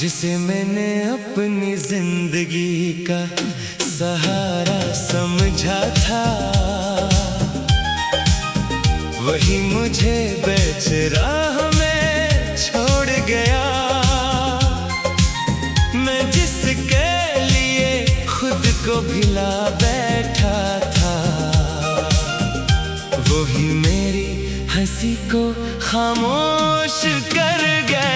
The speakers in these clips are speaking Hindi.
जिसे मैंने अपनी जिंदगी का सहारा समझा था, वही मुझे बेच राह में छोड़ गया। मैं जिसके लिए खुद को भिला बैठा था, वही मेरी हंसी को खामोश कर गया।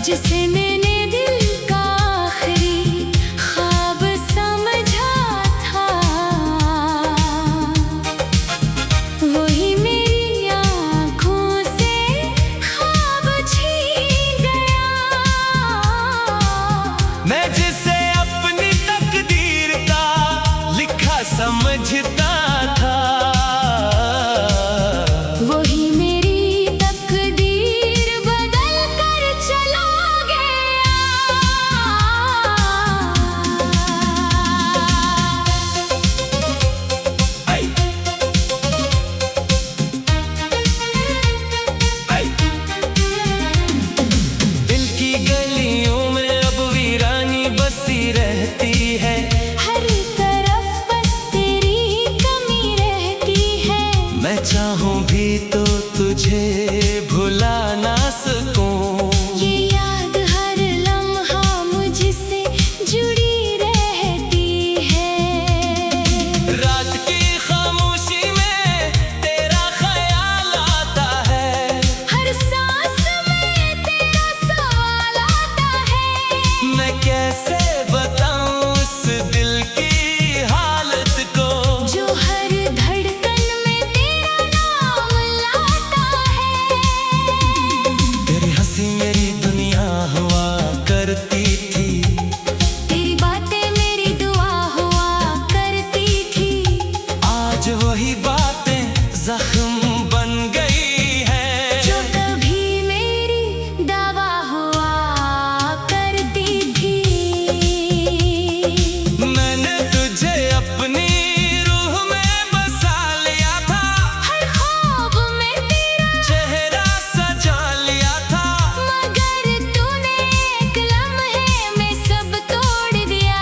जिसे मैंने दिल का आखिरी ख्वाब समझा था, वही मेरी आँखों से ख्वाब छीन गया। मैं जिसे अपनी तकदीर का लिखा समझता था, वही मेरी तकदीर बदल कर चला गया। दिल की गलियों में अब वीरानी बसी रहती है। हर तरफ बस तेरी कमी रहती है। मैं चाहूं भी तो तुझे भुला ना सकूं। ये याद हर लम्हा मुझसे जुड़ी रहती है। रात की खामोशी में तेरा ख्याल आता है। हर सांस में तेरा सवाल आता है। मैं कैसे बताऊं उस दिल की हालत को, जो हर धड़कन में तेरा नाम लाता है। तेरी हंसी मेरी दुनिया हुआ करती थी। तेरी बातें मेरी दुआ हुआ करती थी। आज वही बातें जख्म बन गई है। जो कभी मेरी दवा हुआ करती थी। मैंने तुझे अपनी रूह में बसा लिया था। हर ख्वाब में तेरा चेहरा सजा लिया था। मगर तूने एक लम्हे में सब तोड़ दिया।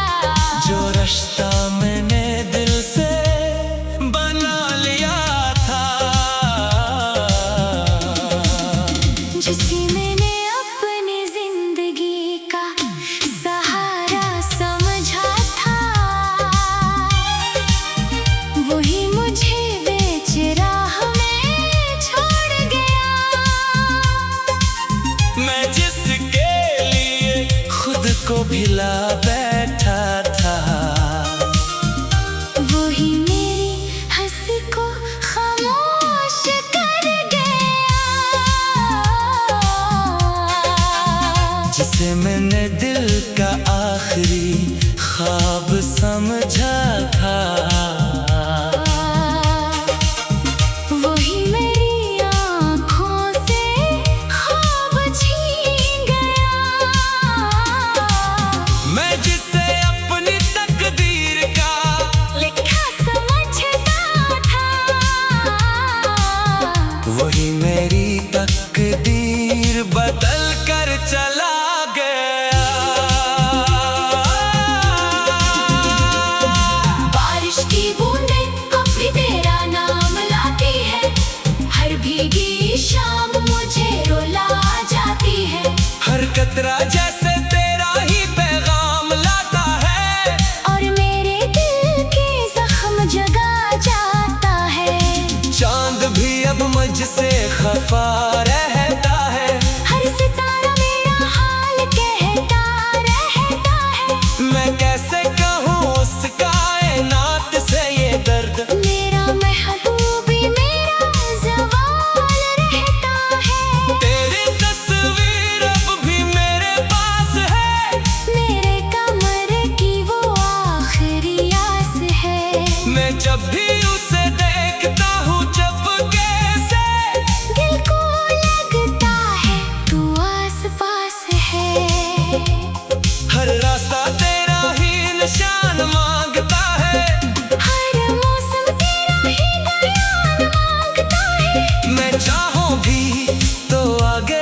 जो रिश्ता मैंने दिल से बना लिया था, जिसे मैंने अपनी जिंदगी का सहारा समझा था, वही मुझे बेच राह में छोड़ गया। मैं जिसके लिए खुद को भिला बैठा था, वही मेरी हंसी को खामोश कर गया। जिसे मैंने दिल का आखिरी ख्वाब समझा था, वही मेरी आँखों से ख्वाब छीन गया। मैं जिसे अपनी तकदीर का लिखा समझता था, वही मेरी तकदीर बदल कर चला गया। बारिश की बूंदें अब भी तेरा नाम लाती है। हर भीगी शाम मुझे रुला जाती है। हर कतरा जैसे तेरा ही पैगाम लाता है। और मेरे दिल के जख्म जगा जाता है। चांद भी अब मुझसे खफा रहता है। हर सितारा मेरा हाल कहता रहता है। मैं कैसे कहूँ उस कायनात से ये दर्द। मेरा महबूबी मेरा ज़वाल रहता है। तेरी तस्वीर अब भी मेरे पास है। मेरे कमरे की वो आखिरी आस है। मैं जब भी उसे देखता हूँ चुपके से, दिल को लगता है तू आस पास है। हर रास्ता तेरा ही निशान मांगता है। हर मौसम तेरा ही बयान मांगता है। मैं चाहूं भी तो आगे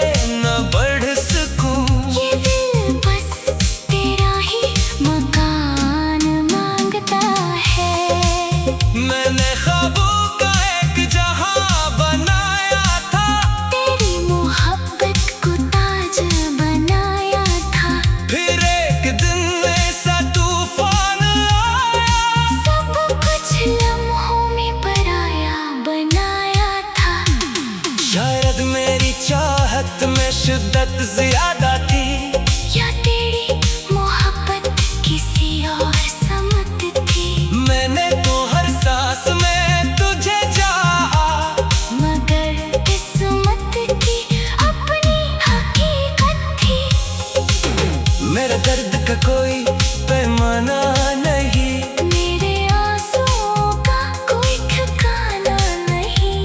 शिद्दत ज्यादा थी, या तेरी मोहब्बत किसी और समत थी। मैंने तो हर सांस में तुझे चाहा, मगर किस्मत की अपनी हकीकत थी। मेरे दर्द का कोई पैमाना नहीं, मेरे आंसुओं का कोई ठिकाना नहीं।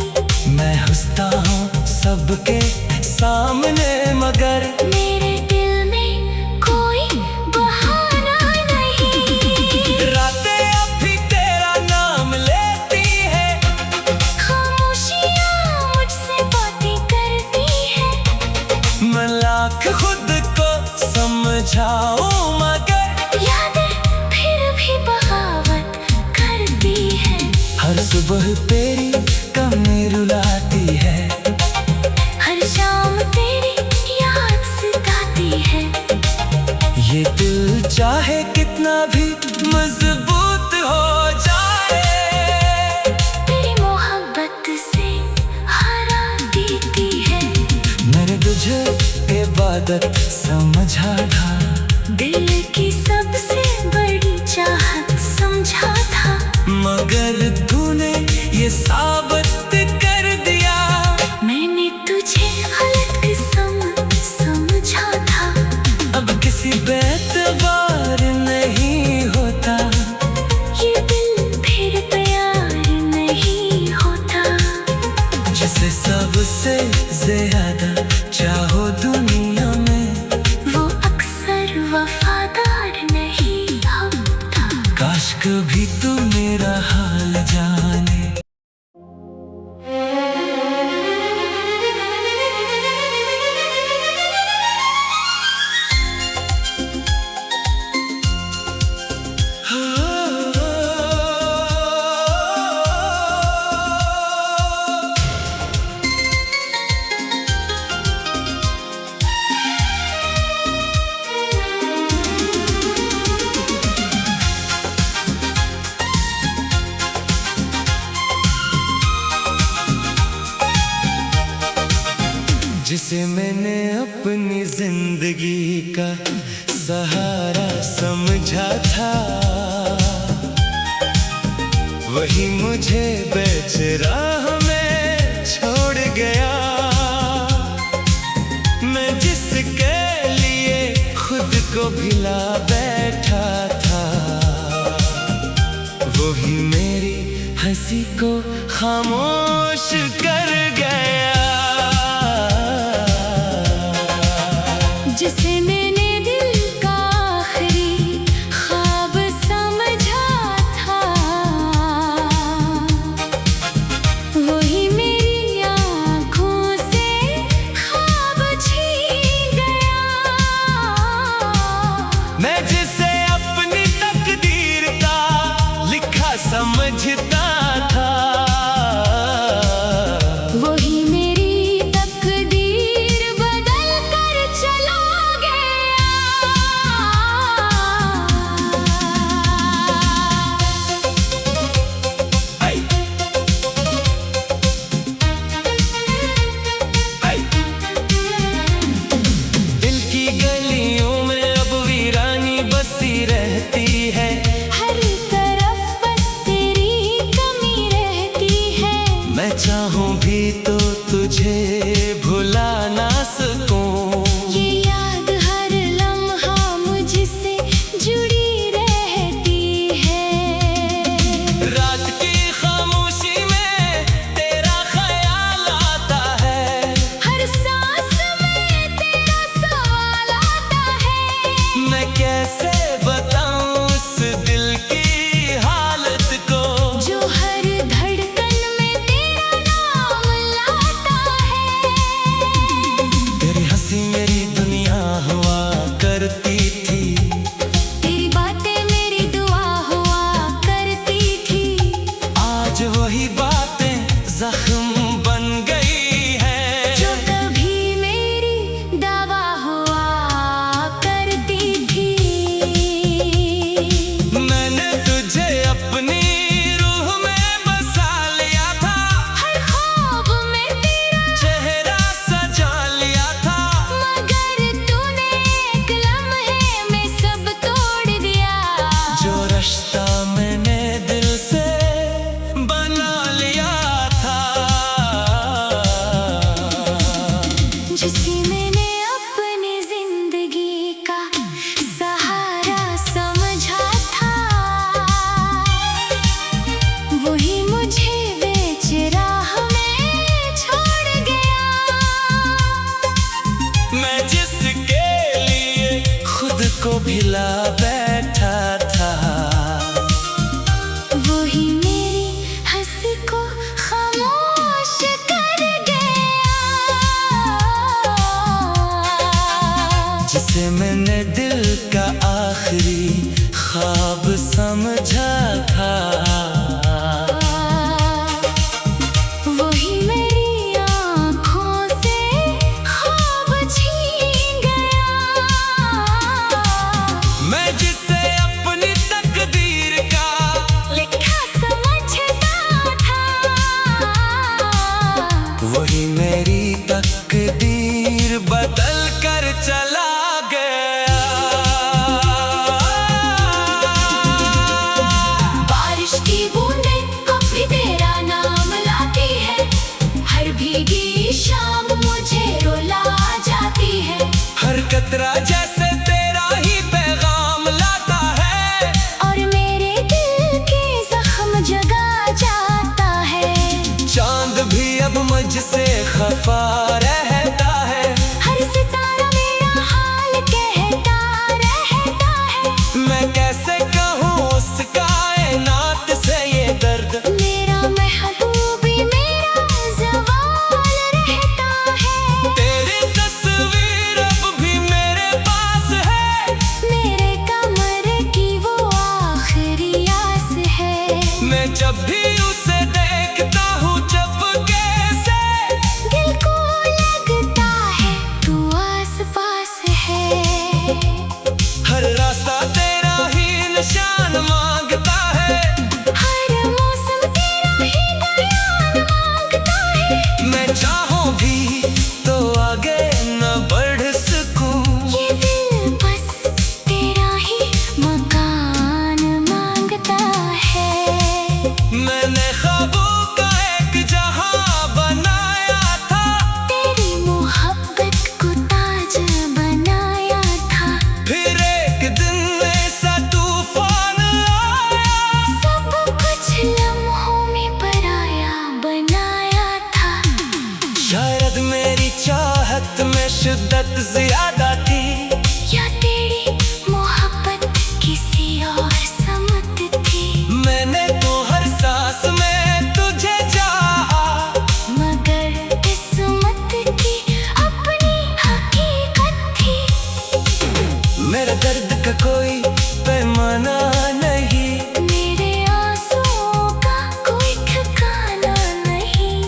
मैं हंसता हूँ सबके सामने मगर मेरे दिल में कोई बहाना नहीं। रातें अब भी तेरा नाम लेती है, खामोशियाँ मुझसे बातें करती है। मैं लाख खुद को समझाऊं मगर यादें फिर भी बगावत करती है। हर सुबह तेरी कमी रुलाती है, हर शाम तेरी याद सताती है। ये दिल चाहे कितना भी मजबूत हो जाए, तेरी मोहब्बत से हरा देती है। मैंने तुझे इबादत समझा था, दिल की सबसे बड़ी चाहत समझा था। मगर तूने ये साबित कर दिया, मैंने तुझे गलत किस्म समझा था। अब किसी बेतबार नहीं होता, ये दिल फिर प्यार नहीं होता। जिसे सबसे ज्यादा चाहो दुनिया में, वो अक्सर वफादार नहीं होता। काश कभी तू मेरा हाल जाने। जिसे मैंने अपनी जिंदगी का सहारा समझा था, वही मुझे बेच राह में छोड़ गया। मैं जिसके लिए खुद को भिला बैठा था, वही मेरी हंसी को खामोश कर गया। जिसे मैंने दिल का आखिरी ख्वाब समझा था, वही मेरी आँखों से ख्वाब छीन गया। मैं जिसे अपनी तकदीर का लिखा समझता था, वही मेरी तकदीर बदल कर चला गया। ऐ, ऐ। दिल की गलियों में अब वीरानी बसी रहती है, हर तरफ बस तेरी कमी रहती है। मैं चाहूं भी तो तुझे भुला ना सकूं। ये याद हर लम्हा मुझसे जुड़ी रहती है। रात की खामोशी में तेरा ख्याल आता है, हर सांस में तेरा सवाल आता है। मैं कैसे बताऊं उस दिल की हालत को, जो हर धड़कन में तेरा नाम रुला बैठा था। वही मेरी हंसी को खामोश कर गया, जिसे मैंने दिल का आखिरी ख्वाब समझा था। वही मेरी आँखों से ख्वाब छीन गया, मैं जिसे अपनी तकदीर का लिखा समझता था। वही मेरी तकदीर बदल कर चला गया। बारिश की बूंदें कब भी तेरा नाम लाती है, हर भीगी शाम मुझे रुला जाती है। हर कतरा जैसे तेरा ही पैगाम लाता है, और मेरे दिल के जख्म जगा जाता है। चांद भी अब मुझसे खफा रहता है। हर सितारा मेरा हाल कहता रहता है। मैं कैसे कहूँ उस कायनात से ये दर्द। मेरा महबूबी मेरा ज़वाल रहता है। तेरी तस्वीर अब भी मेरे पास है, मेरे कमरे की वो आखिरी आस है। मैं जब भी उसे देखता हूँ चुपके से, दिल को लगता है तू आस पास है। हर रास्ता तेरा ही निशान मांगता है। हर मौसम तेरा ही बयान मांगता है। मैं चाहूँ भी तो आगे न बढ़ सकूं। ये दिल बस तेरा ही मकान मांगता है। मैंने ख्वाबों का एक जहां बनाया था, तेरी मोहब्बत को ताज बनाया था। फिर एक दिन ऐसा तूफान आया, सब कुछ लम्हों में पराया बनाया था। शायद मेरी चाहत में शिद्दत ज्यादा थी, या तेरी मोहब्बत किसी और समत थी। मैंने तो हर सांस में तुझे चाहा, मगर किस्मत की अपनी हकीकत थी। मेरे दर्द का कोई पैमाना नहीं, मेरे आंसुओं का कोई ठिकाना नहीं।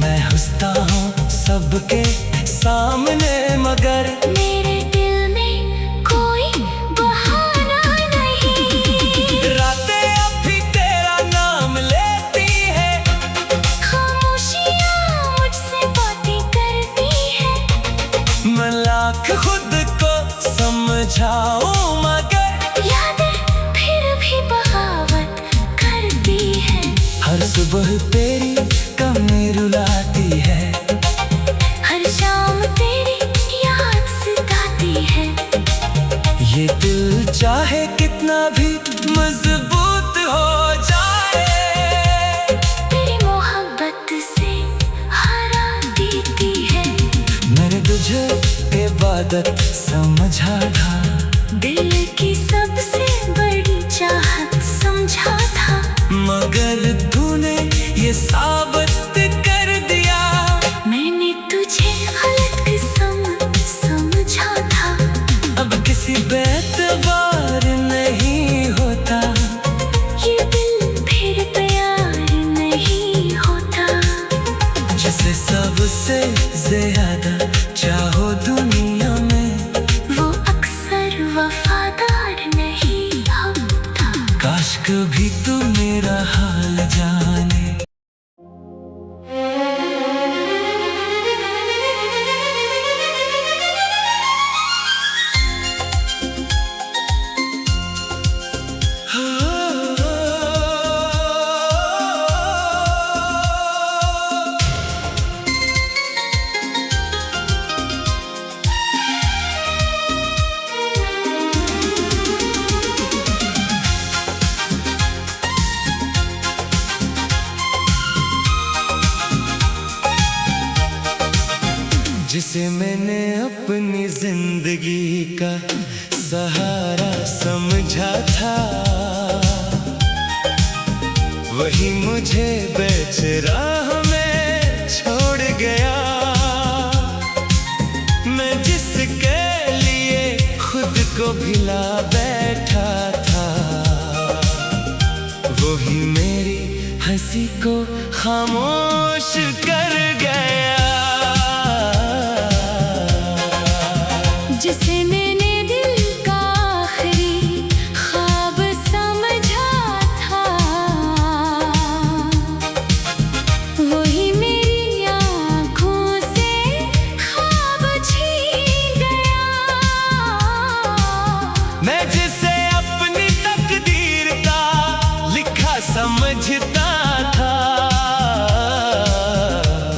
मैं हंसता हूँ सबके सामने मगर मेरे दिल में कोई बहाना नहीं। रातें अब भी तेरा नाम लेती है, खामोशियाँ मुझसे बातें करती है। मैं लाख खुद को समझाऊं मगर यादें फिर भी बगावत करती है। हर सुबह तेरी कमी रुलाती है, हर शाम तेरी याद सताती है। ये दिल चाहे कितना भी मजबूत हो जाए, तेरी मोहब्बत से हरा देती है। मैंने तुझे इबादत समझा था, दिल की सबसे बड़ी चाहत समझा था। मगर तूने ये साबित कर दिया, मैंने तुझे गलत किस्म समझा था। अब किसी बेतबार नहीं होता, ये दिल फिर प्यार नहीं होता। जिसे सबसे ज्यादा चाहो दुनिया में, वो अक्सर वफादार नहीं होता। काश कभी तू मेरा हाल जाने। जिसे मैंने अपनी जिंदगी का सहारा समझा था, वही मुझे बेच राह में छोड़ गया। मैं जिसके लिए खुद को भिला बैठा था, वही मेरी हंसी को खामोश कर गया। जिसे मैंने दिल का आखिरी ख्वाब समझा था, वही मेरी आँखों से ख्वाब छीन गया। मैं जिसे अपनी तकदीर का लिखा समझता था,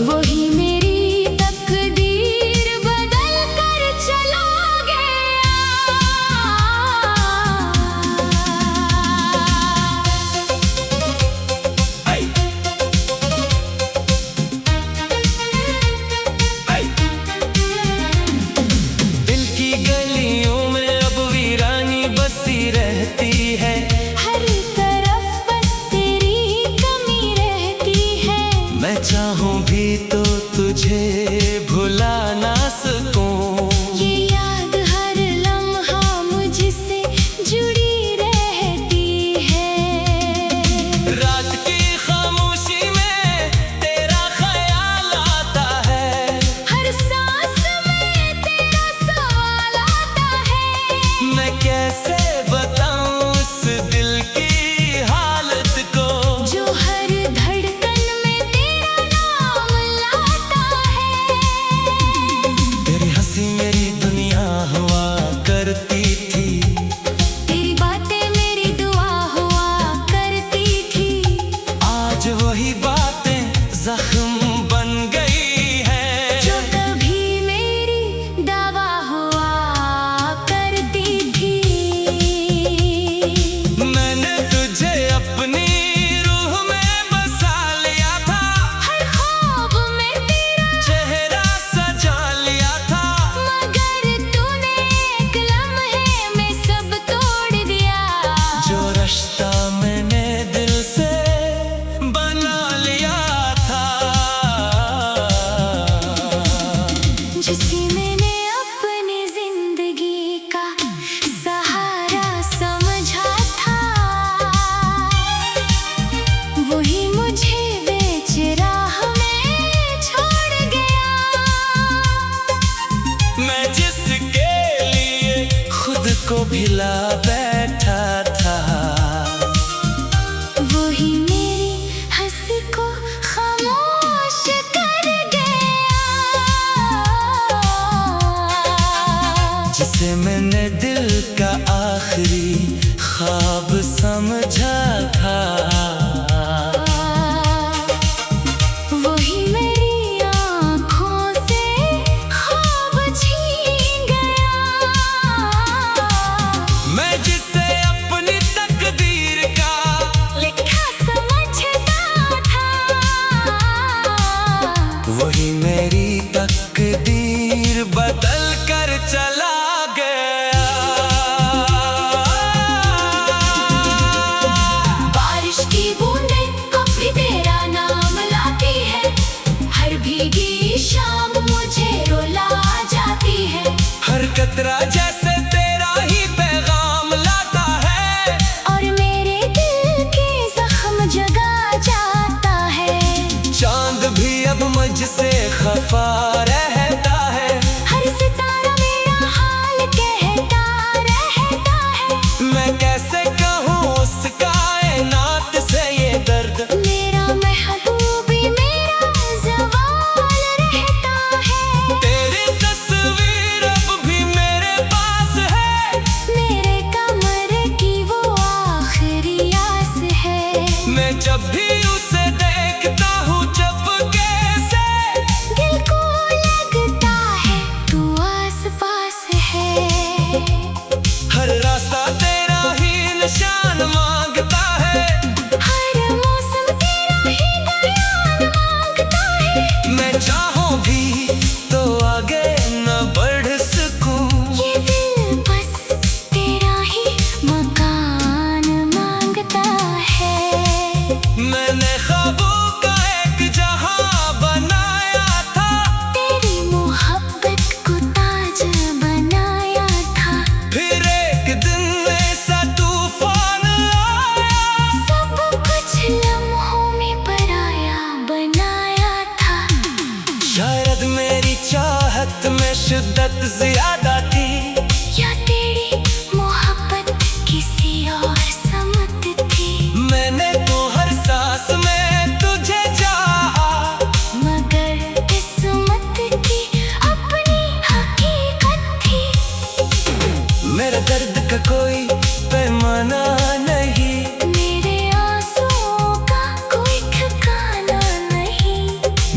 वही मेरी तकदीर बदल कर चला गया। आई, आई। दिल की गलियों में अब वीरानी बसी रहती है। हर तरफ बस तेरी कमी रहती है। मैं चाहूं भी तो तुझे भुला ना सकूं। ये याद हर लम्हा मुझसे जुड़ी रहती है। रात की खामोशी में तेरा ख्याल आता है। हर सांस में तेरा सवाल आता है। मैं कैसे बताऊं उस दिल की हालत को, जो हर धड़कन में तेरा नाम लाता है। तेरी हंसी मेरी दुनिया हुआ करती थी। तेरी बातें मेरी दुआ हुआ करती थी। आज वही बातें जख्म बन गई है। जो कभी मेरी दवा हुआ करती थी। मैंने तुझे अपनी रूह में बसा लिया था। हर ख्वाब में तेरा चेहरा सजा लिया था। मगर तूने एक लम्हे में सब तोड़ दिया। जो रिश्ता मैंने दिल से बना लिया था, जिसे मैंने अपनी जिंदगी का सहारा समझा था, वही मुझे बेच राह में छोड़ गया। मैं जिसके लिए खुद को भिला बैठा था, वही मेरी हंसी को खामोश कर गया। जिसे मैंने दिल का आखिरी ख्वाब समझा था, वही मेरी आँखों से ख्वाब छीन गया। मैं जिसे अपनी तकदीर का लिखा समझता था, वही मेरी तकदीर बदल कर चला गया। बारिश की बूंदें कभी तेरा नाम लाती है। हर भीगी शाम मुझे रुला जाती है। हर कतरा जैसे तेरा ही पैगाम लाता है। और मेरे दिल के जख्म जगा जाता है। चांद भी अब मुझसे खफा रहता है। हर सितारा मेरा हाल कहता रहता है। मैं कैसे कहूँ उस कायनात से ये दर्द। मेरा महबूबी मेरा ज़वाल रहता है। तेरी तस्वीर अब भी मेरे पास है। मेरे कमरे की वो आखिरी आस है। मैं जब भी उसे देखता हूँ जब कैसे दिल को लगता है तू आस पास है। हर रास्ता तेरा ही निशान मांगता है। हर मौसम तेरा ही बयान मांगता है। मैं चाहूँ भी तो आगे न बढ़ सकूं। ये दिल बस चाहत में शिद्दत ज्यादा थी, या तेरी मोहब्बत किसी और समत थी। मैंने तो हर सांस में तुझे चाहा, मगर किस्मत की अपनी हकीकत थी। मेरे दर्द का कोई पैमाना नहीं, मेरे आंसुओं का कोई ठिकाना नहीं।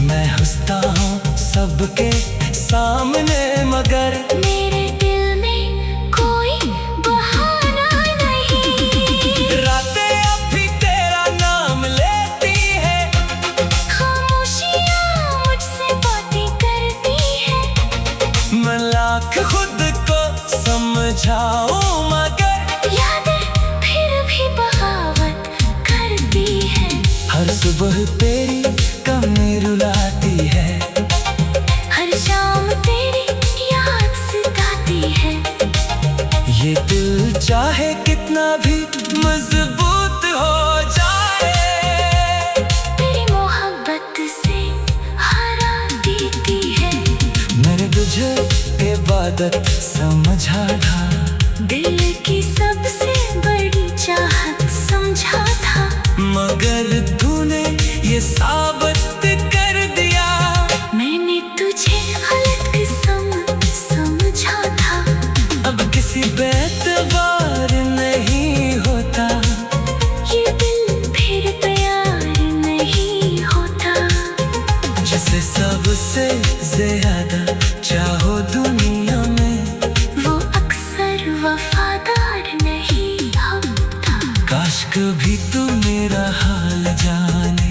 मैं हंसता हूँ सबके सामने मगर मेरे दिल में कोई बहाना नहीं। रातें अब भी तेरा नाम लेती है, खामोशियाँ मुझसे बातें करती है। मैं लाख खुद को समझाऊं मगर यादें फिर भी बगावत करती है। हर सुबह तेरी कमी रुलाती है, हर शाम तेरी याद सताती है। ये दिल चाहे कितना भी मजबूत हो जाए, तेरी मोहब्बत से हरा देती है। मैंने तुझे इबादत समझा था, दिल की सबसे बड़ी चाहत समझा था। मगर तूने ये साबित कर दिया, मैंने तुझे गलत किस्म समझा था। अब किसी पे एतबार नहीं होता, ये दिल फिर प्यार नहीं होता। जिसे सबसे ज्यादा चाहो दुनिया में, वो अक्सर वफादार नहीं होता। काश कभी तू मेरा हाल जाने।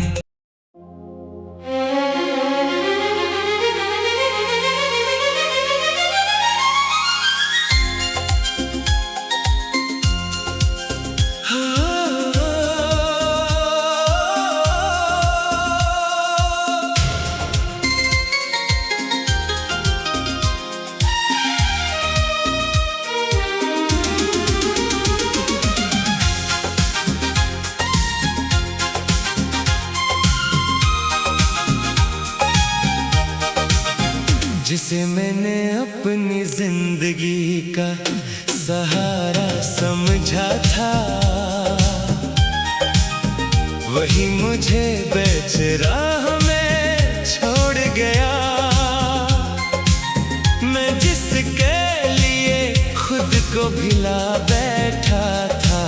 जिसे मैंने अपनी जिंदगी का सहारा समझा था, वही मुझे बेच राह में छोड़ गया। मैं जिसके लिए खुद को भिला बैठा था,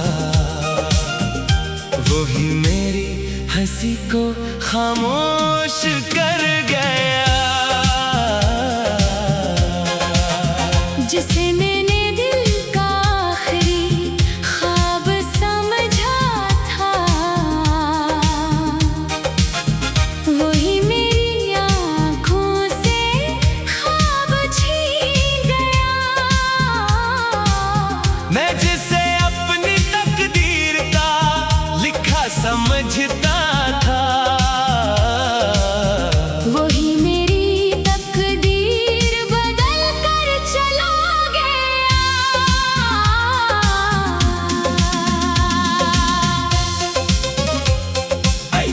वही मेरी हंसी को खामोश कर गया। जिसे मैंने दिल का आखिरी ख्वाब समझा था, वही मेरी आँखों से ख्वाब छीन गया। मैं जिसे अपनी तकदीर का लिखा समझता था, वही मेरी तकदीर बदल कर चला गया। आई,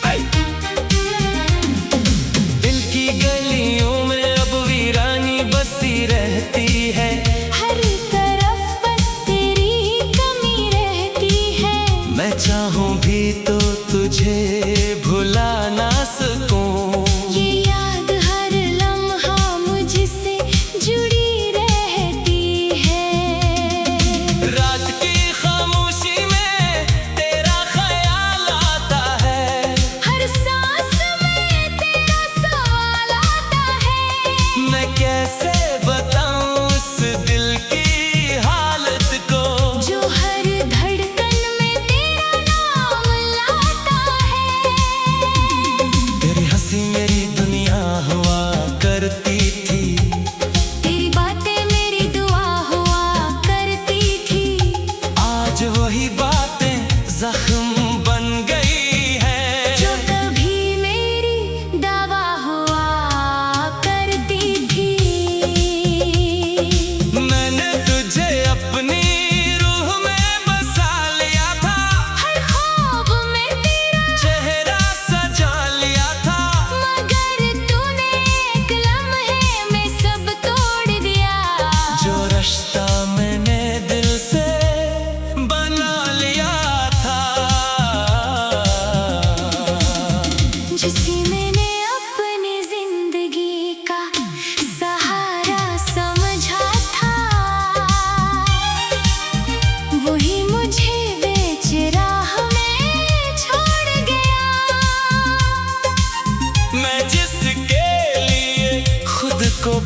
आई। दिल की गलियों में अब वीरानी बसी रहती है, हर तरफ बस तेरी कमी रहती है। मैं चाहूं भी तो तुझे भुला ना सकूं। ये याद हर लम्हा मुझसे जुड़ी रहती है। रात की खामोशी में तेरा ख्याल आता है, हर सांस में तेरा सवाल आता है। मैं कैसे बताऊं उस दिल की हालत को, जो हर धड़कन में तेरा नाम लाता है।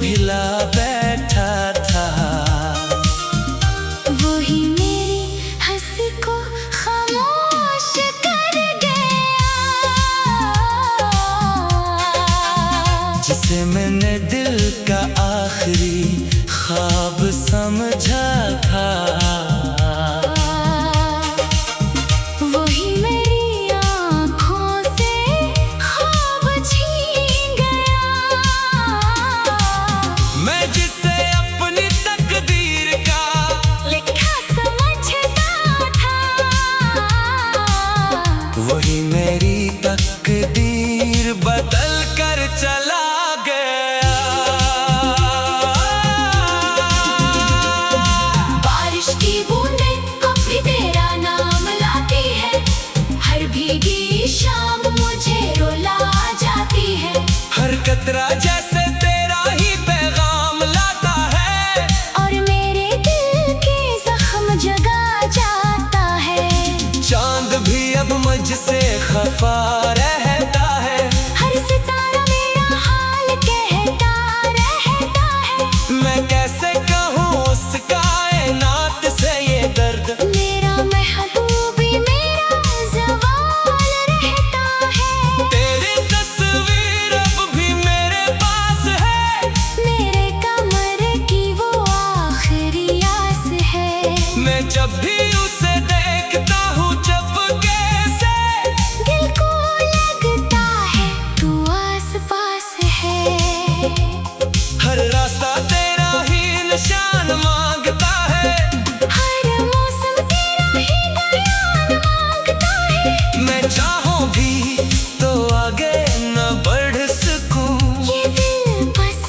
भिला बैठा था। वही मेरी हंसी को खामोश कर गया, जिसे मैंने दिल का आखिरी ख्वाब समझा था। वही मेरी आँखों से ख्वाब छीन गया, मैं जिसे अपनी तकदीर का लिखा समझता था। वही मेरी तकदीर बदल कर चला गया। बारिश की बूंदें कभी तेरा नाम लाती है, हर भीगी शाम मुझे रुला जाती है। हर कतरा जैसे तेरा ही पैगाम लाता है, और मेरे दिल के जख्म जगा जाता है। चांद भी अब मुझसे खफा रहता है। हर सितारा मेरा हाल कहता रहता है। मैं कैसे कहूँ उस कायनात से ये दर्द, मेरा महबूबी मेरा ज़वाल रहता है। तेरी तस्वीर अब भी मेरे पास है। मेरे कमर की वो आखिरी आस है। मैं जब भी उसे देखता हूँ चुपके से, दिल को लगता है तू आस पास है। हर रास्ता तेरा ही निशान मांगता है। हर मौसम तेरा ही बयान मांगता है। मैं चाहूँ भी तो आगे न बढ़ सकूं। ये दिल बस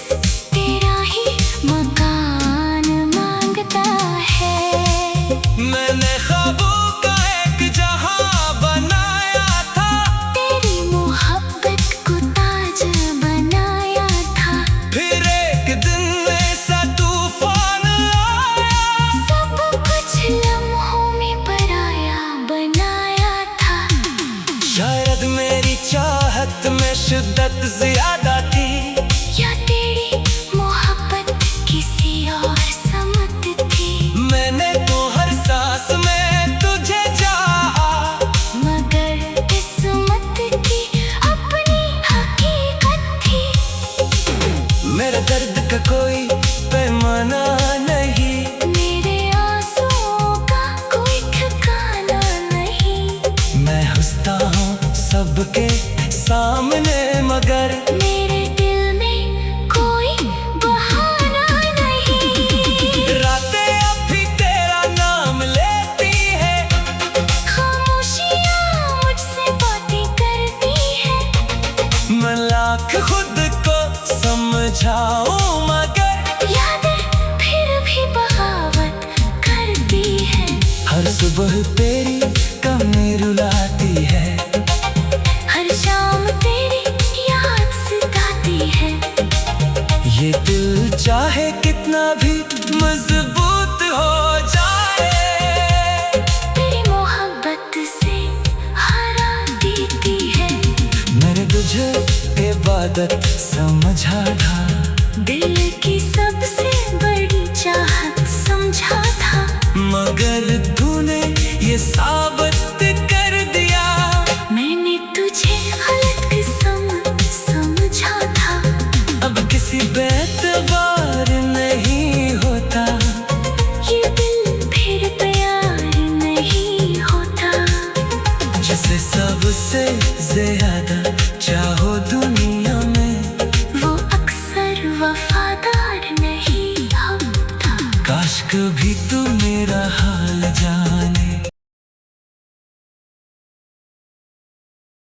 तेरा ही मकान मांगता है। मैंने ख्वाबों का एक जहां बनाया था, तेरी मोहब्बत को ताज बनाया था। फिर एक दिन ऐसा तूफान आया, सब कुछ लम्हों में पराया बनाया था। शायद मेरी चाहत में शिद्दत ज्यादा थी, या तेरी मोहब्बत किसी और समत थी। मैंने तो हर सांस में तुझे चाहा, मगर किस्मत की अपनी हकीकत थी। मेरे दर्द का कोई पैमाना नहीं, मेरे आंसुओं का कोई ठिकाना नहीं। मैं हंसता हूँ सबके सामने मगर मेरे दिल में कोई बहाना नहीं। रातें अब भी तेरा नाम लेती है, खामोशियाँ मुझसे बातें करती है। मैं लाख खुद को समझाऊं मगर यादें फिर भी बगावत करती है। हर सुबह तेरी कमी रुलाती है। हर शाम तेरी याद सताती है। ये दिल चाहे कितना भी मजबूत हो जाए, तेरी मोहब्बत से हरा देती है। मेरे तुझे इबादत समझा था, दिल की सबसे बड़ी चाहत समझा था। मगर तूने ये साबित कर दिया, मैंने तुझे गलत किस्म समझा था। अब किसी बेतबार नहीं होता। ये दिल फिर प्यार नहीं होता। जिसे सबसे ज्यादा चाहो दुनिया में, वो अक्सर वफादार नहीं होता। काश कभी